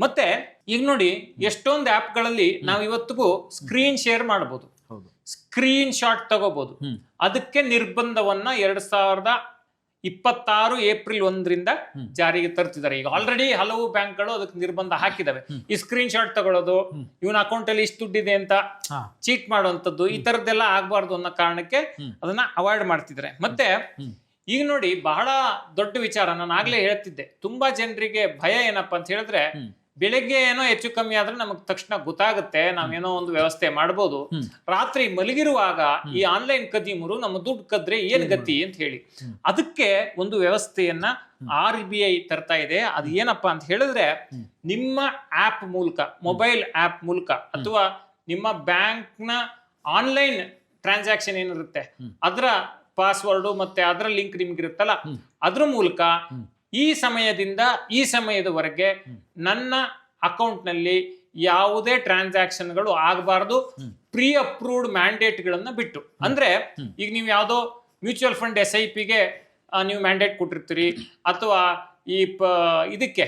ಮತ್ತೆ ಈಗ ನೋಡಿ, ಎಷ್ಟೊಂದು ಆಪ್ಗಳಲ್ಲಿ ನಾವು ಇವತ್ತಿಗೂ ಸ್ಕ್ರೀನ್ ಶೇರ್ ಮಾಡಬಹುದು, ಸ್ಕ್ರೀನ್ ಶಾಟ್ ತಗೋಬಹುದು. ಅದಕ್ಕೆ ನಿರ್ಬಂಧವನ್ನ 2026 ಏಪ್ರಿಲ್ 1 ಜಾರಿಗೆ ತರ್ತಿದ್ದಾರೆ. ಈಗ ಆಲ್ರೆಡಿ ಹಲವು ಬ್ಯಾಂಕ್ಗಳು ಅದಕ್ಕೆ ನಿರ್ಬಂಧ ಹಾಕಿದಾವೆ. ಈ ಸ್ಕ್ರೀನ್ ಶಾಟ್ ತಗೊಳ್ಳೋದು, ಇವನ ಅಕೌಂಟ್ ಅಲ್ಲಿ ಇಷ್ಟು ದುಡ್ಡಿದೆ ಅಂತ ಚೀಟ್ ಮಾಡುವಂತದ್ದು, ಈ ತರದ್ದೆಲ್ಲ ಆಗ್ಬಾರ್ದು ಅನ್ನೋ ಕಾರಣಕ್ಕೆ ಅದನ್ನ ಅವಾಯ್ಡ್ ಮಾಡ್ತಿದ್ದಾರೆ. ಮತ್ತೆ ಈಗ ನೋಡಿ, ಬಹಳ ದೊಡ್ಡ ವಿಚಾರ, ನಾನು ಆಗ್ಲೇ ಹೇಳ್ತಿದ್ದೆ, ತುಂಬಾ ಜನರಿಗೆ ಭಯ ಏನಪ್ಪಾ ಅಂತ ಹೇಳಿದ್ರೆ, ಬೆಳಗ್ಗೆ ಏನೋ ಹೆಚ್ಚು ಕಮ್ಮಿ ಆದ್ರೆ ನಮಗ್ ತಕ್ಷಣ ಗೊತ್ತಾಗುತ್ತೆ, ನಾವೇನೋ ಒಂದು ವ್ಯವಸ್ಥೆ ಮಾಡ್ಬೋದು. ರಾತ್ರಿ ಮಲಗಿರುವಾಗ ಈ ಆನ್ಲೈನ್ ಕದೀಮರು ನಮ್ಮ ದುಡ್ಡು ಕದ್ರೆ ಏನ್ ಗತಿ ಅಂತ ಹೇಳಿ, ಅದಕ್ಕೆ ಒಂದು ವ್ಯವಸ್ಥೆಯನ್ನ RBI ತರ್ತಾ ಇದೆ. ಅದು ಏನಪ್ಪಾ ಅಂತ ಹೇಳಿದ್ರೆ, ನಿಮ್ಮ ಆಪ್ ಮೂಲಕ, ಮೊಬೈಲ್ ಆಪ್ ಮೂಲಕ, ಅಥವಾ ನಿಮ್ಮ ಬ್ಯಾಂಕ್ ನ ಆನ್ಲೈನ್ ಟ್ರಾನ್ಸಾಕ್ಷನ್ ಏನಿರುತ್ತೆ ಅದರ ಪಾಸ್ವರ್ಡ್ ಮತ್ತೆ ಅದರ ಲಿಂಕ್ ನಿಮ್ಗಿರುತ್ತಲ್ಲ, ಅದ್ರ ಮೂಲಕ ಈ ಸಮಯದಿಂದ ಈ ಸಮಯದವರೆಗೆ ನನ್ನ ಅಕೌಂಟ್ ನಲ್ಲಿ ಯಾವುದೇ ಟ್ರಾನ್ಸಾಕ್ಷನ್ಗಳು ಆಗಬಾರ್ದು, ಪ್ರೀ ಅಪ್ರೂವ್ಡ್ ಮ್ಯಾಂಡೇಟ್ ಗಳನ್ನ ಬಿಟ್ಟು. ಅಂದ್ರೆ ಈಗ ನೀವು ಯಾವುದೋ ಮ್ಯೂಚುವಲ್ ಫಂಡ್ SIP ಗೆ ನೀವು ಮ್ಯಾಂಡೇಟ್ ಕೊಟ್ಟಿರ್ತೀರಿ, ಅಥವಾ ಈ ಇದಕ್ಕೆ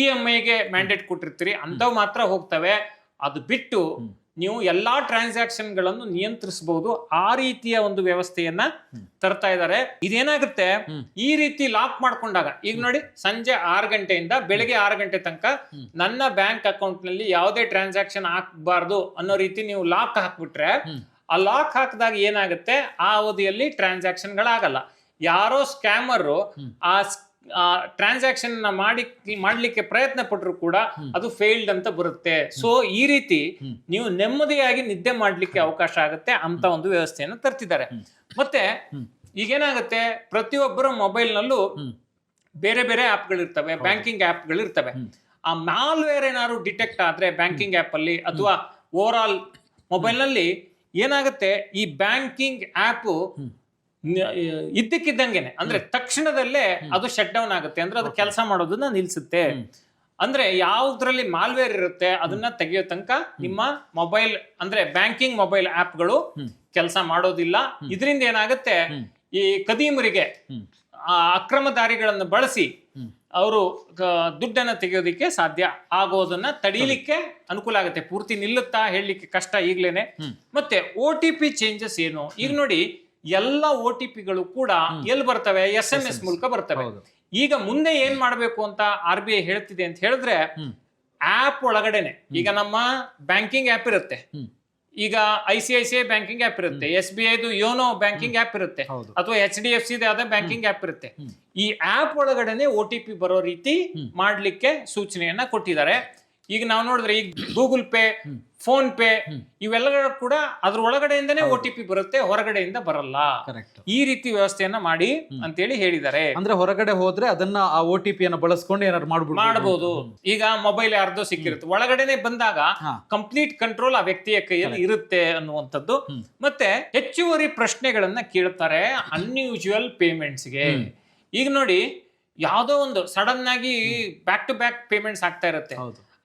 EMI ಗೆ ಮ್ಯಾಂಡೇಟ್ ಕೊಟ್ಟಿರ್ತೀರಿ, ಅಂತವ್ ಮಾತ್ರ ಹೋಗ್ತವೆ. ಅದು ಬಿಟ್ಟು ನೀವು ಎಲ್ಲಾ ಟ್ರಾನ್ಸಾಕ್ಷನ್ ಗಳನ್ನು ನಿಯಂತ್ರಿಸಬಹುದು. ಆ ರೀತಿಯ ಒಂದು ವ್ಯವಸ್ಥೆಯನ್ನ ತರ್ತಾ ಇದ್ದಾರೆ. ಇದೇನಾಗುತ್ತೆ, ಈ ರೀತಿ ಲಾಕ್ ಮಾಡ್ಕೊಂಡಾಗ, ಈಗ ನೋಡಿ, ಸಂಜೆ 6 ಗಂಟೆಯಿಂದ ಬೆಳಗ್ಗೆ 6 ಗಂಟೆ ತನಕ ನನ್ನ ಬ್ಯಾಂಕ್ ಅಕೌಂಟ್ ನಲ್ಲಿ ಯಾವುದೇ ಟ್ರಾನ್ಸಾಕ್ಷನ್ ಹಾಕಬಾರ್ದು ಅನ್ನೋ ರೀತಿ ನೀವು ಲಾಕ್ ಹಾಕ್ಬಿಟ್ರೆ, ಆ ಲಾಕ್ ಹಾಕಿದಾಗ ಏನಾಗುತ್ತೆ, ಆ ಅವಧಿಯಲ್ಲಿ ಟ್ರಾನ್ಸಾಕ್ಷನ್ ಗಳಾಗಲ್ಲ. ಯಾರೋ ಸ್ಕ್ಯಾಮರ್ ಆ ಟ್ರಾನ್ಸಾಕ್ಷನ್ ಮಾಡ್ಲಿಕ್ಕೆ ಪ್ರಯತ್ನ ಪಟ್ಟರು ಕೂಡ ಅದು ಫೇಲ್ಡ್ ಅಂತ ಬರುತ್ತೆ. ಸೊ ಈ ರೀತಿ ನೀವು ನೆಮ್ಮದಿಯಾಗಿ ನಿದ್ದೆ ಮಾಡ್ಲಿಕ್ಕೆ ಅವಕಾಶ ಆಗುತ್ತೆ ಅಂತ ಒಂದು ವ್ಯವಸ್ಥೆಯನ್ನು ತರ್ತಿದ್ದಾರೆ. ಮತ್ತೆ ಈಗೇನಾಗುತ್ತೆ, ಪ್ರತಿಯೊಬ್ಬರ ಮೊಬೈಲ್ ನಲ್ಲೂ ಬೇರೆ ಬೇರೆ ಆಪ್ಗಳಿರ್ತವೆ, ಬ್ಯಾಂಕಿಂಗ್ ಆಪ್ಗಳಿರ್ತವೆ. ಆ ಮಾಲ್ವೇರ್ ಏನಾದ್ರು ಡಿಟೆಕ್ಟ್ ಆದ್ರೆ ಬ್ಯಾಂಕಿಂಗ್ ಆಪ್ ಅಲ್ಲಿ ಅಥವಾ ಓವರ್ ಆಲ್ ಮೊಬೈಲ್ ನಲ್ಲಿ ಏನಾಗುತ್ತೆ, ಈ ಬ್ಯಾಂಕಿಂಗ್ ಆಪ್ ಇದ್ದಕ್ಕಿದ್ದಂಗೆನೆ, ಅಂದ್ರೆ ತಕ್ಷಣದಲ್ಲೇ ಅದು ಶಟ್ ಡೌನ್ ಆಗುತ್ತೆ. ಅಂದ್ರೆ ಅದು ಕೆಲಸ ಮಾಡೋದನ್ನ ನಿಲ್ಸುತ್ತೆ. ಅಂದ್ರೆ ಯಾವ್ದ್ರಲ್ಲಿ ಮಾಲ್ವೇರ್ ಇರುತ್ತೆ ಅದನ್ನ ತೆಗೆಯೋ ತನಕ ನಿಮ್ಮ ಮೊಬೈಲ್, ಅಂದ್ರೆ ಬ್ಯಾಂಕಿಂಗ್ ಮೊಬೈಲ್ ಆಪ್ಗಳು ಕೆಲಸ ಮಾಡೋದಿಲ್ಲ. ಇದರಿಂದ ಏನಾಗುತ್ತೆ, ಈ ಕದೀಮರಿಗೆ, ಅಕ್ರಮದಾರಿಗಳನ್ನು ಬಳಸಿ ಅವರು ದುಡ್ಡನ್ನ ತೆಗೆಯೋದಿಕ್ಕೆ ಸಾಧ್ಯ ಆಗೋದನ್ನ ತಡೀಲಿಕ್ಕೆ ಅನುಕೂಲ ಆಗುತ್ತೆ. ಪೂರ್ತಿ ನಿಲ್ಲುತ್ತಾ ಹೇಳಲಿಕ್ಕೆ ಕಷ್ಟ ಈಗ್ಲೇನೆ. ಮತ್ತೆ OTP ಚೇಂಜಸ್ ಏನು, ಈಗ ನೋಡಿ, ಎಲ್ಲ OTPಗಳು ಕೂಡ ಎಲ್ಲಿ ಬರ್ತವೆ, SMS ಮೂಲಕ ಬರ್ತವೆ. ಈಗ ಮುಂದೆ ಏನ್ ಮಾಡ್ಬೇಕು ಅಂತ RBI ಹೇಳ್ತಿದೆ ಅಂತ ಹೇಳಿದ್ರೆ, ಆಪ್ ಒಳಗಡೆನೆ, ಈಗ ನಮ್ಮ ಬ್ಯಾಂಕಿಂಗ್ ಆಪ್ ಇರುತ್ತೆ, ಈಗ ICICI ಬ್ಯಾಂಕಿಂಗ್ ಆಪ್ ಇರುತ್ತೆ, SBIದು ಯೋನೋ ಬ್ಯಾಂಕಿಂಗ್ ಆಪ್ ಇರುತ್ತೆ, ಅಥವಾ HDFC ಆದ ಬ್ಯಾಂಕಿಂಗ್ ಆಪ್ ಇರುತ್ತೆ. ಈ ಆಪ್ ಒಳಗಡೆನೆ OTP ಬರೋ ರೀತಿ ಮಾಡ್ಲಿಕ್ಕೆ ಸೂಚನೆಯನ್ನ ಕೊಟ್ಟಿದ್ದಾರೆ. ಈಗ ನಾವು ನೋಡಿದ್ರೆ, ಈಗ ಗೂಗಲ್ ಪೇ, ಫೋನ್ ಪೇ, ಇವೆಲ್ಲ ಕೂಡ ಅದ್ರ ಒಳಗಡೆಯಿಂದನೇ OTP ಬರುತ್ತೆ, ಹೊರಗಡೆಯಿಂದ ಬರಲ್ಲ. ಈ ರೀತಿ ವ್ಯವಸ್ಥೆಯನ್ನ ಮಾಡಿ ಅಂತೇಳಿ ಹೇಳಿದ್ದಾರೆ. ಅಂದ್ರೆ ಹೊರಗಡೆ ಹೋದ್ರೆ ಅದನ್ನ ಆ OTP ಅನ್ನ ಬಳಸ್ಕೊಂಡು ಏನಾದ್ರು ಮಾಡಬಹುದು. ಈಗ ಮೊಬೈಲ್ ಯಾರ್ದೋ ಸಿಕ್ಕಿರುತ್ತೆ, ಒಳಗಡೆನೆ ಬಂದಾಗ ಕಂಪ್ಲೀಟ್ ಕಂಟ್ರೋಲ್ ಆ ವ್ಯಕ್ತಿಯ ಕೈಯಲ್ಲಿ ಇರುತ್ತೆ ಅನ್ನುವಂಥದ್ದು. ಮತ್ತೆ ಹೆಚ್ಚುವರಿ ಪ್ರಶ್ನೆಗಳನ್ನ ಕೇಳ್ತಾರೆ ಅನ್ಯೂಜುವಲ್ ಪೇಮೆಂಟ್ಸ್ಗೆ. ಈಗ ನೋಡಿ, ಯಾವ್ದೋ ಒಂದು ಸಡನ್ ಆಗಿ ಬ್ಯಾಕ್ ಟು ಬ್ಯಾಕ್ ಪೇಮೆಂಟ್ಸ್ ಆಗ್ತಾ ಇರುತ್ತೆ.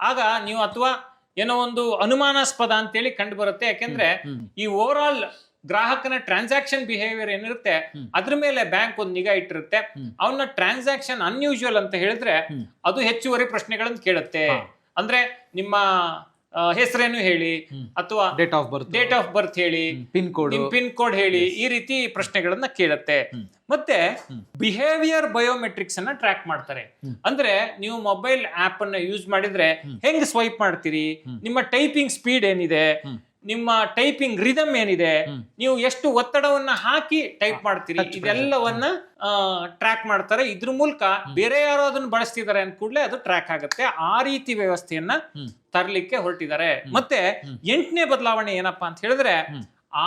ಆಗ ನೀವು ಅಥವಾ ಏನೋ ಒಂದು ಅನುಮಾನಾಸ್ಪದ ಅಂತೇಳಿ ಕಂಡು ಬರುತ್ತೆ. ಯಾಕೆಂದ್ರೆ ಈ ಓವರ್ ಆಲ್ ಗ್ರಾಹಕನ ಟ್ರಾನ್ಸಾಕ್ಷನ್ ಬಿಹೇವಿಯರ್ ಏನಿರುತ್ತೆ ಅದ್ರ ಮೇಲೆ ಬ್ಯಾಂಕ್ ಒಂದು ನಿಗಾ ಇಟ್ಟಿರುತ್ತೆ. ಅವನ ಟ್ರಾನ್ಸಾಕ್ಷನ್ ಅನ್ಯೂಶುವಲ್ ಅಂತ ಹೇಳಿದ್ರೆ ಅದು ಹೆಚ್ಚುವರಿ ಪ್ರಶ್ನೆಗಳನ್ನು ಕೇಳುತ್ತೆ. ಅಂದ್ರೆ ನಿಮ್ಮ ಹೆಸರೇನು ಹೇಳಿ, ಅಥವಾ ಡೇಟ್ ಆಫ್ ಬರ್ತ್ ಹೇಳಿ, ಪಿನ್ ಕೋಡ್ ಹೇಳಿ, ಈ ರೀತಿ ಪ್ರಶ್ನೆಗಳನ್ನ ಕೇಳುತ್ತೆ. ಮತ್ತೆ ಬಿಹೇವಿಯರ್ ಬಯೋಮೆಟ್ರಿಕ್ಸ್ ಅನ್ನ ಟ್ರ್ಯಾಕ್ ಮಾಡ್ತಾರೆ. ಅಂದ್ರೆ ನೀವು ಮೊಬೈಲ್ ಆಪ್ ಅನ್ನ ಯೂಸ್ ಮಾಡಿದ್ರೆ ಹೆಂಗ್ ಸ್ವೈಪ್ ಮಾಡ್ತೀರಿ, ನಿಮ್ಮ ಟೈಪಿಂಗ್ ಸ್ಪೀಡ್ ಏನಿದೆ, ನಿಮ್ಮ ಟೈಪಿಂಗ್ ರಿದಮ್ ಏನಿದೆ, ನೀವು ಎಷ್ಟು ಒತ್ತಡವನ್ನ ಹಾಕಿ ಟೈಪ್ ಮಾಡ್ತೀರಿ, ಇದೆಲ್ಲವನ್ನ ಟ್ರ್ಯಾಕ್ ಮಾಡ್ತಾರೆ. ಇದ್ರ ಮೂಲಕ ಬೇರೆ ಯಾರೋ ಅದನ್ನ ಬಳಸ್ತಿದ್ದಾರೆ ಅಂದ ಕೂಡಲೇ ಅದು ಟ್ರ್ಯಾಕ್ ಆಗುತ್ತೆ. ಆ ರೀತಿ ವ್ಯವಸ್ಥೆಯನ್ನ ತರಲಿಕ್ಕೆ ಹೊರಟಿದ್ದಾರೆ. ಮತ್ತೆ 8ನೇ ಬದಲಾವಣೆ ಏನಪ್ಪಾ ಅಂತ ಹೇಳಿದ್ರೆ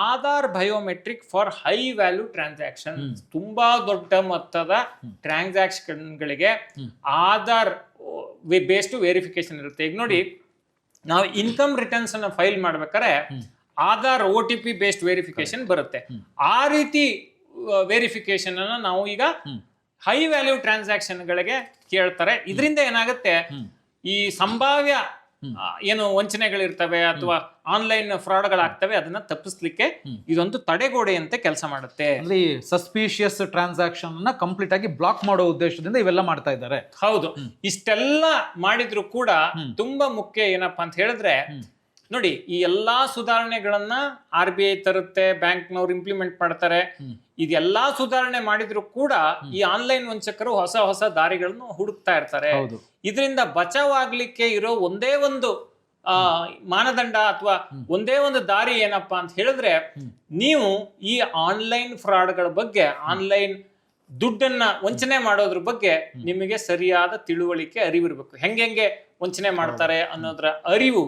Aadhaar biometric for high value transaction. ತುಂಬಾ ದೊಡ್ಡ ಮೊತ್ತದ ಟ್ರಾನ್ಸಾಕ್ಷನ್ ಗಳಿಗೆ ಆಧಾರ್ ಬೇಸ್ಡ್ ವೆರಿಫಿಕೇಶನ್ ಇರುತ್ತೆ. ಈಗ ನೋಡಿ, ನಾವು ಇನ್ಕಮ್ ರಿಟರ್ನ್ಸ್ ಅನ್ನ ಫೈಲ್ ಮಾಡ್ಬೇಕಾದ್ರೆ ಆಧಾರ್ OTP ಬೇಸ್ಡ್ ವೆರಿಫಿಕೇಶನ್ ಬರುತ್ತೆ. ಆ ರೀತಿ ವೆರಿಫಿಕೇಶನ್ ಅನ್ನ ನಾವು ಈಗ ಹೈ ವ್ಯಾಲ್ಯೂ ಟ್ರಾನ್ಸಾಕ್ಷನ್ ಗಳಿಗೆ ಕೇಳ್ತಾರೆ. ಇದರಿಂದ ಏನಾಗುತ್ತೆ, ಈ ಸಂಭಾವ್ಯ ಏನು ವಂಚನೆಗಳಿರ್ತವೆ ಅಥವಾ ಆನ್ಲೈನ್ ಫ್ರಾಡ್ಗಳಾಗ್ತವೆ ಅದನ್ನ ತಪ್ಪಿಸ್ಲಿಕ್ಕೆ ಇದೊಂದು ತಡೆಗೋಡೆ ಅಂತ ಕೆಲಸ ಮಾಡುತ್ತೆ. ಸಸ್ಪಿಷಿಯಸ್ ಟ್ರಾನ್ಸಾಕ್ಷನ್ ಅನ್ನ ಕಂಪ್ಲೀಟ್ ಆಗಿ ಬ್ಲಾಕ್ ಮಾಡೋ ಉದ್ದೇಶದಿಂದ ಇವೆಲ್ಲ ಮಾಡ್ತಾ ಇದ್ದಾರೆ. ಹೌದು, ಇಷ್ಟೆಲ್ಲ ಮಾಡಿದ್ರು ಕೂಡ ತುಂಬಾ ಮುಖ್ಯ ಏನಪ್ಪಾ ಅಂತ ಹೇಳಿದ್ರೆ, ನೋಡಿ, ಈ ಎಲ್ಲಾ ಸುಧಾರಣೆಗಳನ್ನ RBI ತರುತ್ತೆ, ಬ್ಯಾಂಕ್ನವ್ರು ಇಂಪ್ಲಿಮೆಂಟ್ ಮಾಡ್ತಾರೆ. ಇದೆಲ್ಲಾ ಸುಧಾರಣೆ ಮಾಡಿದ್ರು ಕೂಡ ಈ ಆನ್ಲೈನ್ ವಂಚಕರು ಹೊಸ ಹೊಸ ದಾರಿಗಳನ್ನು ಹುಡುಕ್ತಾ ಇರ್ತಾರೆ. ಇದರಿಂದ ಬಚಾವಾಗ್ಲಿಕ್ಕೆ ಇರೋ ಒಂದೇ ಒಂದು ಮಾನದಂಡ ಅಥವಾ ಒಂದೇ ಒಂದು ದಾರಿ ಏನಪ್ಪಾ ಅಂತ ಹೇಳಿದ್ರೆ, ನೀವು ಈ ಆನ್ಲೈನ್ ಫ್ರಾಡ್ಗಳ ಬಗ್ಗೆ, ಆನ್ಲೈನ್ ದುಡ್ಡನ್ನ ವಂಚನೆ ಮಾಡೋದ್ರ ಬಗ್ಗೆ ನಿಮಗೆ ಸರಿಯಾದ ತಿಳುವಳಿಕೆ, ಅರಿವಿರ್ಬೇಕು. ಹೆಂಗೆ ವಂಚನೆ ಮಾಡ್ತಾರೆ ಅನ್ನೋದ್ರ ಅರಿವು,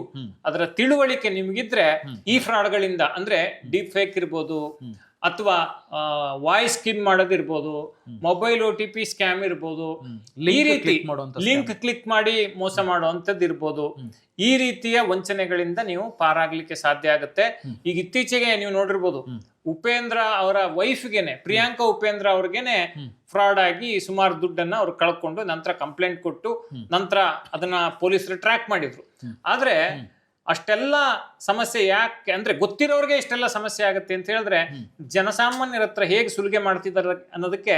ಅದರ ತಿಳುವಳಿಕೆ ನಿಮಗಿದ್ರೆ ಈ ಫ್ರಾಡ್ಗಳಿಂದ, ಅಂದ್ರೆ ಡೀಪ್ ಫೇಕ್ ಇರ್ಬೋದು, ಅಥವಾ ವಾಯ್ಸ್ ಸ್ಕಿಮ್ ಮಾಡೋದಿರ್ಬೋದು, ಮೊಬೈಲ್ OTP ಸ್ಕ್ಯಾಮ್ ಇರ್ಬೋದು, ಈ ರೀತಿ ಲಿಂಕ್ ಕ್ಲಿಕ್ ಮಾಡಿ ಮೋಸ ಮಾಡುವಂಥದ್ದು ಇರ್ಬೋದು, ಈ ರೀತಿಯ ವಂಚನೆಗಳಿಂದ ನೀವು ಪಾರಾಗ್ಲಿಕ್ಕೆ ಸಾಧ್ಯ ಆಗುತ್ತೆ. ಈಗ ಇತ್ತೀಚೆಗೆ ನೀವು ನೋಡಿರ್ಬೋದು, ಉಪೇಂದ್ರ ಅವರ ವೈಫ್ಗೆನೆ, ಪ್ರಿಯಾಂಕಾ ಉಪೇಂದ್ರ ಅವ್ರಿಗೆನೆ ಫ್ರಾಡ್ ಆಗಿ ಸುಮಾರು ದುಡ್ಡನ್ನ ಅವ್ರು ಕಳ್ಕೊಂಡು ನಂತರ ಕಂಪ್ಲೇಂಟ್ ಕೊಟ್ಟು ನಂತರ ಅದನ್ನ ಪೊಲೀಸರು ಟ್ರ್ಯಾಕ್ ಮಾಡಿದ್ರು. ಆದ್ರೆ ಅಷ್ಟೆಲ್ಲ ಸಮಸ್ಯೆ ಯಾಕೆ ಅಂದ್ರೆ, ಗೊತ್ತಿರೋರಿಗೆ ಇಷ್ಟೆಲ್ಲ ಸಮಸ್ಯೆ ಆಗುತ್ತೆ ಅಂತ ಹೇಳಿದ್ರೆ ಜನಸಾಮಾನ್ಯರ ಹತ್ರ ಹೇಗೆ ಸುಲಿಗೆ ಮಾಡ್ತಿದ್ದಾರೆ ಅನ್ನೋದಕ್ಕೆ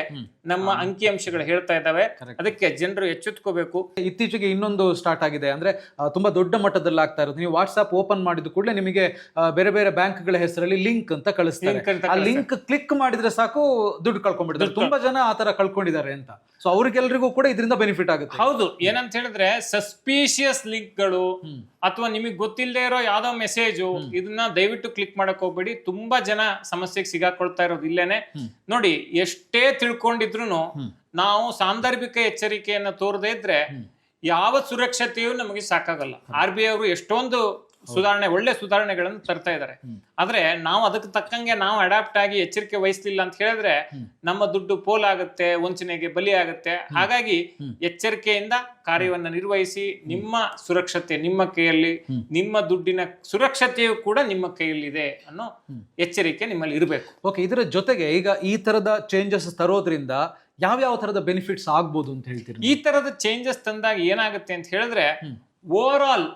ನಮ್ಮ ಅಂಕಿಅಂಶಗಳು ಹೇಳ್ತಾ ಇದ್ದಾವೆ. ಅದಕ್ಕೆ ಜನರು ಎಚ್ಚೆತ್ಕೋಬೇಕು. ಇತ್ತೀಚೆಗೆ ಇನ್ನೊಂದು ಸ್ಟಾರ್ಟ್ ಆಗಿದೆ, ಅಂದ್ರೆ ತುಂಬಾ ದೊಡ್ಡ ಮಟ್ಟದಲ್ಲಿ ಆಗ್ತಾ ಇರೋದು. ನೀವು ವಾಟ್ಸ್ಆಪ್ ಓಪನ್ ಮಾಡಿದ ಕೂಡಲೇ ನಿಮಗೆ ಬೇರೆ ಬೇರೆ ಬ್ಯಾಂಕ್ಗಳ ಹೆಸರಲ್ಲಿ ಲಿಂಕ್ ಅಂತ ಕಳಿಸ್ತಾರೆ. ಆ ಲಿಂಕ್ ಕ್ಲಿಕ್ ಮಾಡಿದ್ರೆ ಸಾಕು ದುಡ್ಡು ಕಳ್ಕೊಂಡ್ಬಿಡ್ತಾರೆ. ತುಂಬಾ ಜನ ಆತರ ಕಳ್ಕೊಂಡಿದ್ದಾರೆ ಅಂತ. ಸೊ ಅವ್ರಿಗೆಲ್ರಿಗೂ ಕೂಡ ಇದರಿಂದ ಬೆನಿಫಿಟ್ ಆಗುತ್ತೆ. ಹೌದು, ಏನಂತ ಹೇಳಿದ್ರೆ ಸಸ್ಪಿಷಿಯಸ್ ಲಿಂಕ್ಗಳು ಅಥವಾ ನಿಮಗೆ ಗೊತ್ತಿಲ್ಲದೆ ಇರೋ ಯಾವ್ದೋ ಮೆಸೇಜು, ಇದನ್ನ ದಯವಿಟ್ಟು ಕ್ಲಿಕ್ ಮಾಡಕ್ ಹೋಗ್ಬೇಡಿ. ತುಂಬಾ ಜನ ಸಮಸ್ಯೆಗೆ ಸಿಗಾಕೊಳ್ತಾ ಇರೋದು ಇಲ್ಲೇನೆ. ನೋಡಿ, ಎಷ್ಟೇ ತಿಳ್ಕೊಂಡಿದ್ರು ನಾವು ಸಾಂದರ್ಭಿಕ ಎಚ್ಚರಿಕೆಯನ್ನ ತೋರದೇ ಇದ್ರೆ ಯಾವ ಸುರಕ್ಷತೆಯೂ ನಮಗೆ ಸಾಕಾಗಲ್ಲ. RBI ಅವರು ಎಷ್ಟೊಂದು ಒಳ್ಳೆ ಸುಧಾರಣೆಗಳನ್ನು ತರ್ತಾ ಇದ್ದಾರೆ. ಆದ್ರೆ ನಾವು ಅದಕ್ಕೆ ತಕ್ಕಂಗೆ ನಾವು ಅಡಾಪ್ಟ್ ಆಗಿ ಎಚ್ಚರಿಕೆ ವಹಿಸ್ಲಿಲ್ಲ ಅಂತ ಹೇಳಿದ್ರೆ ನಮ್ಮ ದುಡ್ಡು ಪೋಲಾಗುತ್ತೆ, ವಂಚನೆಗೆ ಬಲಿ ಆಗುತ್ತೆ. ಹಾಗಾಗಿ ಎಚ್ಚರಿಕೆಯಿಂದ ಕಾರ್ಯವನ್ನ ನಿರ್ವಹಿಸಿ, ನಿಮ್ಮ ಸುರಕ್ಷತೆ ನಿಮ್ಮ ಕೈಯಲ್ಲಿ, ನಿಮ್ಮ ದುಡ್ಡಿನ ಸುರಕ್ಷತೆಯು ಕೂಡ ನಿಮ್ಮ ಕೈಯಲ್ಲಿದೆ ಅನ್ನೋ ಎಚ್ಚರಿಕೆ ನಿಮ್ಮಲ್ಲಿ ಇರಬೇಕು. ಓಕೆ, ಇದರ ಜೊತೆಗೆ ಈಗ ಈ ತರದ ಚೇಂಜಸ್ ತರೋದ್ರಿಂದ ಯಾವ ತರದ ಬೆನಿಫಿಟ್ಸ್ ಆಗ್ಬೋದು ಅಂತ ಹೇಳ್ತೀರಿ? ಈ ತರದ ಚೇಂಜಸ್ ತಂದಾಗ ಏನಾಗುತ್ತೆ ಅಂತ ಹೇಳಿದ್ರೆ, ಓವರ್ ಆಲ್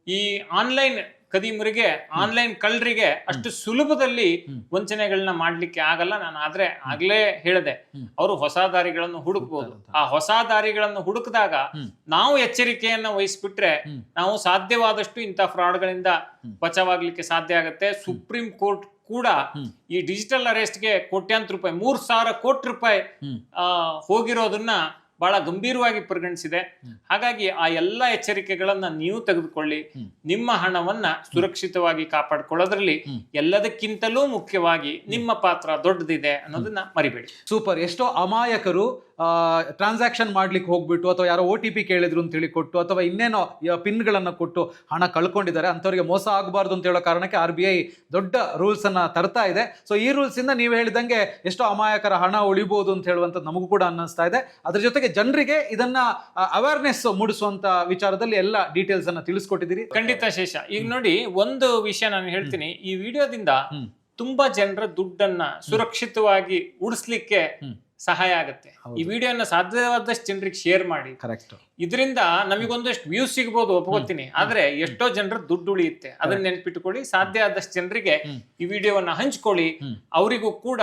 ಈ ಆನ್ಲೈನ್ ಕದಿಮರಿಗೆ, ಆನ್ಲೈನ್ ಕಳ್ಳರಿಗೆ ಅಷ್ಟು ಸುಲಭದಲ್ಲಿ ವಂಚನೆಗಳನ್ನ ಮಾಡ್ಲಿಕ್ಕೆ ಆಗಲ್ಲ. ನಾನು ಆಗ್ಲೇ ಹೇಳಿದೆ, ಅವರು ಹೊಸ ದಾರಿಗಳನ್ನು ಹುಡುಕ್ಬೋದು. ಆ ಹೊಸ ದಾರಿಗಳನ್ನು ಹುಡುಕಿದಾಗ ನಾವು ಎಚ್ಚರಿಕೆಯನ್ನ ವಹಿಸ್ಬಿಟ್ರೆ ನಾವು ಸಾಧ್ಯವಾದಷ್ಟು ಇಂಥ ಫ್ರಾಡ್ಗಳಿಂದ ಬಚಾವಾಗ್ಲಿಕ್ಕೆ ಸಾಧ್ಯ ಆಗುತ್ತೆ. ಸುಪ್ರೀಂ ಕೋರ್ಟ್ ಕೂಡ ಈ ಡಿಜಿಟಲ್ ಅರೆಸ್ಟ್ಗೆ ಕೋಟ್ಯಾಂತರ ರೂಪಾಯಿ, 3,000 ಕೋಟಿ ರೂಪಾಯಿ ಹೋಗಿರೋದನ್ನ ಬಹಳ ಗಂಭೀರವಾಗಿ ಪರಿಗಣಿಸಿದೆ. ಹಾಗಾಗಿ ಆ ಎಲ್ಲ ಎಚ್ಚರಿಕೆಗಳನ್ನ ನೀವು ತೆಗೆದುಕೊಳ್ಳಿ. ನಿಮ್ಮ ಹಣವನ್ನ ಸುರಕ್ಷಿತವಾಗಿ ಕಾಪಾಡಿಕೊಳ್ಳೋದ್ರಲ್ಲಿ ಎಲ್ಲದಕ್ಕಿಂತಲೂ ಮುಖ್ಯವಾಗಿ ನಿಮ್ಮ ಪಾತ್ರ ದೊಡ್ಡದಿದೆ ಅನ್ನೋದನ್ನ ಮರಿಬೇಡಿ. ಸೂಪರ್. ಎಷ್ಟೋ ಅಮಾಯಕರು ಟ್ರಾನ್ಸಾಕ್ಷನ್ ಮಾಡ್ಲಿಕ್ಕೆ ಹೋಗ್ಬಿಟ್ಟು ಅಥವಾ ಯಾರೋ OTP ಕೇಳಿದ್ರು ಅಂತ ಹೇಳಿ ಕೊಟ್ಟು ಅಥವಾ ಇನ್ನೇನೋ ಪಿನ್ಗಳನ್ನು ಕೊಟ್ಟು ಹಣ ಕಳ್ಕೊಂಡಿದ್ದಾರೆ. ಅಂಥವ್ರಿಗೆ ಮೋಸ ಆಗಬಾರ್ದು ಅಂತ ಹೇಳೋ ಕಾರಣಕ್ಕೆ RBI ದೊಡ್ಡ ರೂಲ್ಸ್ ಅನ್ನ ತರ್ತಾ ಇದೆ. ಸೊ ಈ ರೂಲ್ಸ್ ಇಂದ ನೀವು ಹೇಳಿದಂಗೆ ಎಷ್ಟೋ ಅಮಾಯಕರ ಹಣ ಉಳಿಬಹುದು ಅಂತ ಹೇಳುವಂಥದ್ದು ನಮಗೂ ಕೂಡ ಅನ್ನಿಸ್ತಾ ಇದೆ. ಅದ್ರ ಜೊತೆಗೆ ಜನರಿಗೆ ಇದನ್ನ ಅವೇರ್ನೆಸ್ ಮೂಡಿಸುವಂತ ವಿಚಾರದಲ್ಲಿ ಎಲ್ಲ ಡೀಟೇಲ್ಸ್ ಅನ್ನ ತಿಳಿಸ್ಕೊಟ್ಟಿದ್ದೀರಿ. ಖಂಡಿತ ಶೇಷ. ಈಗ ನೋಡಿ, ಒಂದು ವಿಷಯ ನಾನು ಹೇಳ್ತೀನಿ. ಈ ವಿಡಿಯೋದಿಂದ ತುಂಬಾ ಜನರ ದುಡ್ಡನ್ನ ಸುರಕ್ಷಿತವಾಗಿ ಉಳಿಸ್ಲಿಕ್ಕೆ ಸಹಾಯ ಆಗುತ್ತೆ. ಈ ವಿಡಿಯೋನ ಸಾಧ್ಯವಾದಷ್ಟು ಜನರಿಗೆ ಶೇರ್ ಮಾಡಿ. ಕರೆಕ್ಟ್. ಇದರಿಂದ ನಮಗೊಂದಷ್ಟು ವ್ಯೂಸ್ ಸಿಗ್ಬೋದು, ಒಪ್ಕೋತೀನಿ, ಆದ್ರೆ ಎಷ್ಟೋ ಜನರ ದುಡ್ಡು ಉಳಿಯುತ್ತೆ. ಅದನ್ನ ನೆನ್ಪಿಟ್ಟುಕೊಳ್ಳಿ. ಸಾಧ್ಯ ಆದಷ್ಟು ಜನರಿಗೆ ಈ ವಿಡಿಯೋವನ್ನ ಹಂಚ್ಕೊಳ್ಳಿ. ಅವರಿಗೂ ಕೂಡ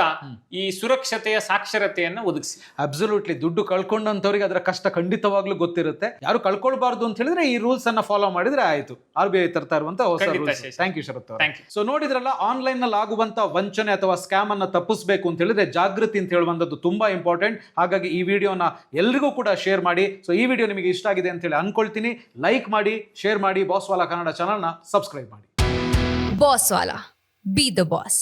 ಈ ಸುರಕ್ಷತೆಯ ಸಾಕ್ಷರತೆಯನ್ನ ಒದಗಿಸಿ. ಅಬ್ಸಲ್ಯೂಟ್ಲಿ. ದುಡ್ಡು ಕಳ್ಕೊಂಡಂತವ್ರಿಗೆ ಅದರ ಕಷ್ಟ ಖಂಡಿತವಾಗ್ಲೂ ಗೊತ್ತಿರುತ್ತೆ. ಯಾರು ಕಳ್ಕೊಳ್ಬಾರ್ದು ಅಂತ ಹೇಳಿದ್ರೆ ಈ ರೂಲ್ಸ್ ಅನ್ನ ಫಾಲೋ ಮಾಡಿದ್ರೆ ಆಯ್ತು. RBI ತರ್ತಾ ಇರುವಂತ ಹೊಸ rules. Thank you Sharath Thank you. So ನೋಡಿದ್ರಲ್ಲ, ಆನ್ಲೈನ್ ನಲ್ಲಿ ಆಗುವಂತ ವಂಚನೆ ಅಥವಾ ಸ್ಕ್ಯಾಮ್ ಅನ್ನ ತಪ್ಪಿಸಬೇಕು ಅಂತ ಹೇಳಿದ್ರೆ ಜಾಗೃತಿ ಅಂತ ಹೇಳುವಂತದ್ದು ತುಂಬಾ ಇಂಪಾರ್ಟೆಂಟ್. ಹಾಗಾಗಿ ಈ ವಿಡಿಯೋನ ಎಲ್ರಿಗೂ ಕೂಡ ಶೇರ್ ಮಾಡಿ. ಸೊ ಈ ವಿಡಿಯೋ ನಿಮಗೆ ಇಷ್ಟ ಆಗಿದೆ ಅಂತ ಹೇಳಿ ಅನ್ಕೊಳ್ತೀನಿ. ಲೈಕ್ ಮಾಡಿ, ಶೇರ್ ಮಾಡಿ, ಬಾಸ್ ವಾಲಾ ಕನ್ನಡ ಚಾನಲ್ನ ಸಬ್ಸ್ಕ್ರೈಬ್ ಮಾಡಿ. Boss Wala. Be the boss.